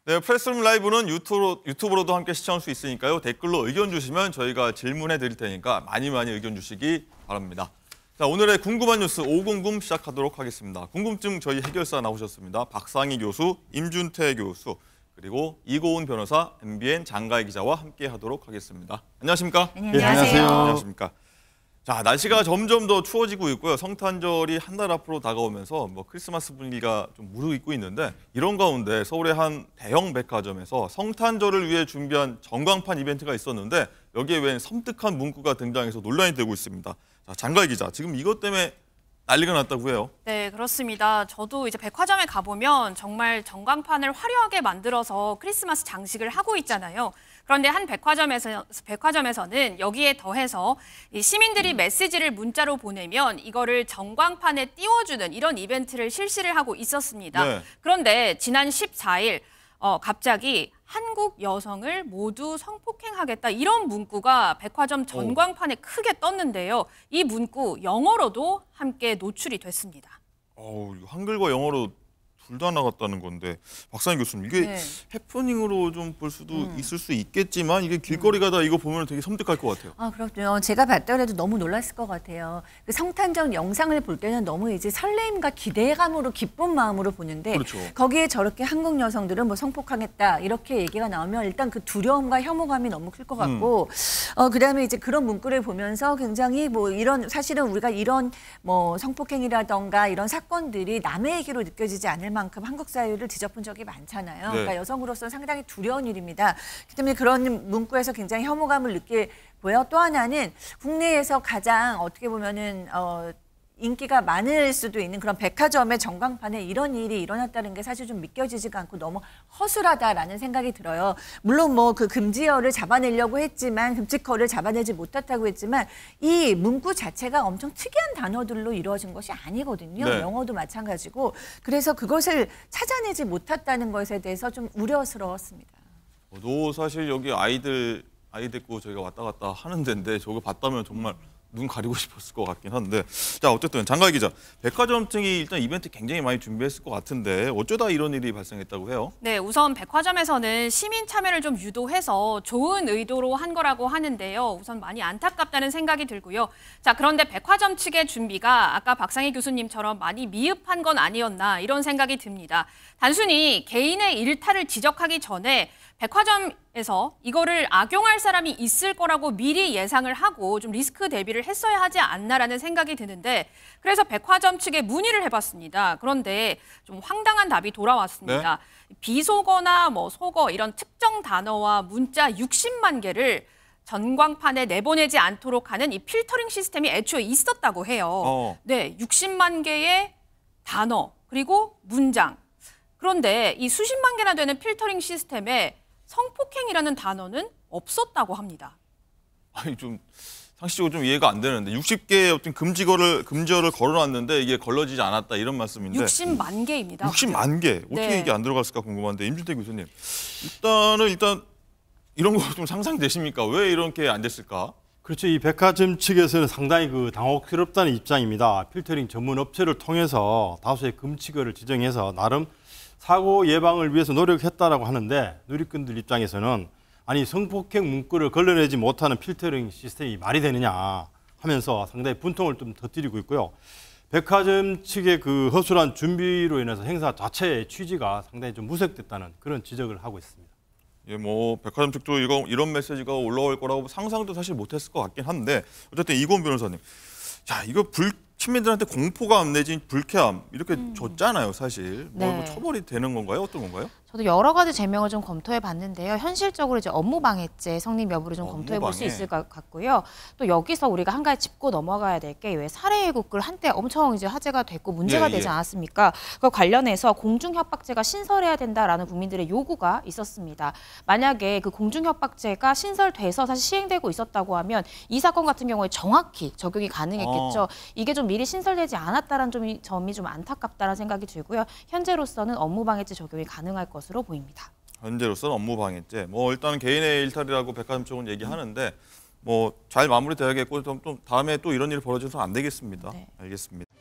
네, 프레스룸 라이브는 유튜브로도 함께 시청할 수 있으니까요. 댓글로 의견 주시면 저희가 질문해 드릴 테니까 많이 의견 주시기 바랍니다. 자, 오늘의 궁금한 뉴스 5궁금 시작하도록 하겠습니다. 궁금증 저희 해결사 나오셨습니다. 박상희 교수, 임준태 교수, 그리고 이고은 변호사, MBN 장가희 기자와 함께 하도록 하겠습니다. 안녕하십니까? 네, 안녕하세요. 안녕하십니까? 자, 날씨가 점점 더 추워지고 있고요. 성탄절이 한 달 앞으로 다가오면서 크리스마스 분위기가 좀 무르익고 있는데 이런 가운데 서울의 한 대형 백화점에서 성탄절을 위해 준비한 전광판 이벤트가 있었는데 여기에 웬 섬뜩한 문구가 등장해서 논란이 되고 있습니다. 자, 장가희 기자, 지금 이것 때문에 난리가 났다고 해요. 네, 그렇습니다. 저도 이제 백화점에 가보면 정말 전광판을 화려하게 만들어서 크리스마스 장식을 하고 있잖아요. 그런데 한 백화점에서는 여기에 더해서 이 시민들이 메시지를 문자로 보내면 이거를 전광판에 띄워주는 이런 이벤트를 실시를 하고 있었습니다. 네. 그런데 지난 14일 갑자기 한국 여성을 모두 성폭행하겠다 이런 문구가 백화점 전광판에 크게 떴는데요. 이 문구 영어로도 함께 노출이 됐습니다. 한글과 영어로 둘 다 나갔다는 건데 박상희 교수님, 이게 해프닝으로 좀 볼 수도 있을 수 있겠지만 이게 길거리 가다 이거 보면 되게 섬뜩할 것 같아요. 그렇군요. 제가 봤더라도 너무 놀랐을 것 같아요. 그 성탄절 영상을 볼 때는 너무 이제 설레임과 기대감으로 기쁜 마음으로 보는데 그렇죠. 거기에 저렇게 한국 여성들은 뭐 성폭행했다 이렇게 얘기가 나오면 일단 그 두려움과 혐오감이 너무 클 것 같고 그다음에 이제 그런 문구를 보면서 굉장히 뭐 이런 사실은 우리가 이런 뭐 성폭행이라던가 이런 사건들이 남의 얘기로 느껴지지 않을 만큼 한국 사회를 뒤덮은 적이 많잖아요. 네. 그러니까 여성으로서는 상당히 두려운 일입니다. 그렇기 때문에 그런 문구에서 굉장히 혐오감을 느끼 보여. 또 하나는 국내에서 가장 어떻게 보면은 인기가 많을 수도 있는 그런 백화점의 전광판에 이런 일이 일어났다는 게 사실 좀 믿겨지지가 않고 너무 허술하다라는 생각이 들어요. 물론 뭐 그 금지어를 잡아내려고 했지만 금지어를 잡아내지 못했다고 했지만 이 문구 자체가 엄청 특이한 단어들로 이루어진 것이 아니거든요. 네. 영어도 마찬가지고. 그래서 그것을 찾아내지 못했다는 것에 대해서 좀 우려스러웠습니다. 저도 사실 여기 아이 데리고 저희가 왔다 갔다 하는 데인데 저거 봤다면 정말 눈 가리고 싶었을 것 같긴 한데, 자, 어쨌든 장가희 기자, 백화점 측이 일단 이벤트 굉장히 많이 준비했을 것 같은데 어쩌다 이런 일이 발생했다고 해요? 네, 우선 백화점에서는 시민 참여를 좀 유도해서 좋은 의도로 한 거라고 하는데요. 우선 많이 안타깝다는 생각이 들고요. 자, 그런데 백화점 측의 준비가 아까 박상희 교수님처럼 많이 미흡한 건 아니었나 이런 생각이 듭니다. 단순히 개인의 일탈을 지적하기 전에 백화점에서 이거를 악용할 사람이 있을 거라고 미리 예상을 하고 좀 리스크 대비를 했어야 하지 않나라는 생각이 드는데, 그래서 백화점 측에 문의를 해봤습니다. 그런데 좀 황당한 답이 돌아왔습니다. 네? 비속어나 뭐 속어 이런 특정 단어와 문자 60만 개를 전광판에 내보내지 않도록 하는 이 필터링 시스템이 애초에 있었다고 해요. 네, 60만 개의 단어 그리고 문장. 그런데 이 수십만 개나 되는 필터링 시스템에 성폭행이라는 단어는 없었다고 합니다. 아니, 좀 상식적으로 좀 이해가 안 되는데 60개의 어떤 금지어를 걸어놨는데 이게 걸러지지 않았다 이런 말씀인데 60만 개입니다. 60만 개? 어떻게 네. 이게 안 들어갔을까 궁금한데 임준태 교수님, 일단 이런 거 좀 상상되십니까? 왜 이렇게 안 됐을까? 그렇죠. 이 백화점 측에서는 상당히 당혹스럽다는 입장입니다. 필터링 전문 업체를 통해서 다수의 금지어를 지정해서 나름 사고 예방을 위해서 노력했다라고 하는데, 누리꾼들 입장에서는 아니 성폭행 문구를 걸러내지 못하는 필터링 시스템이 말이 되느냐 하면서 상당히 분통을 좀 터뜨리고 있고요. 백화점 측의 그 허술한 준비로 인해서 행사 자체의 취지가 상당히 좀 무색됐다는 그런 지적을 하고 있습니다. 예, 뭐 백화점 측도 이런 메시지가 올라올 거라고 상상도 사실 못했을 것 같긴 한데, 어쨌든 이고은 변호사님, 자, 이거 시민들한테 공포감 내진 불쾌함 이렇게 줬잖아요, 사실. 뭐 네. 처벌이 되는 건가요? 어떤 건가요? 저도 여러 가지 제명을 좀 검토해 봤는데요. 현실적으로 이제 업무방해죄 성립 여부를 좀 검토해 볼 수 업무방해. 있을 것 같고요. 또 여기서 우리가 한 가지 짚고 넘어가야 될 게, 왜 살해의국글 한때 엄청 이제 화제가 됐고 문제가 되지 않았습니까? 그거 관련해서 공중협박죄가 신설해야 된다라는 국민들의 요구가 있었습니다. 만약에 그 공중협박죄가 신설돼서 사실 시행되고 있었다고 하면 이 사건 같은 경우에 정확히 적용이 가능했겠죠. 이게 좀 미리 신설되지 않았다는 점이 좀 안타깝다는 생각이 들고요. 현재로서는 업무방해죄 적용이 가능할 것으로 보입니다. 현재로서는 업무방해죄. 뭐 일단은 개인의 일탈이라고 백화점 쪽은 얘기하는데 뭐 잘 마무리돼야겠고 좀 다음에 또 이런 일이 벌어져서 안 되겠습니다. 네. 알겠습니다.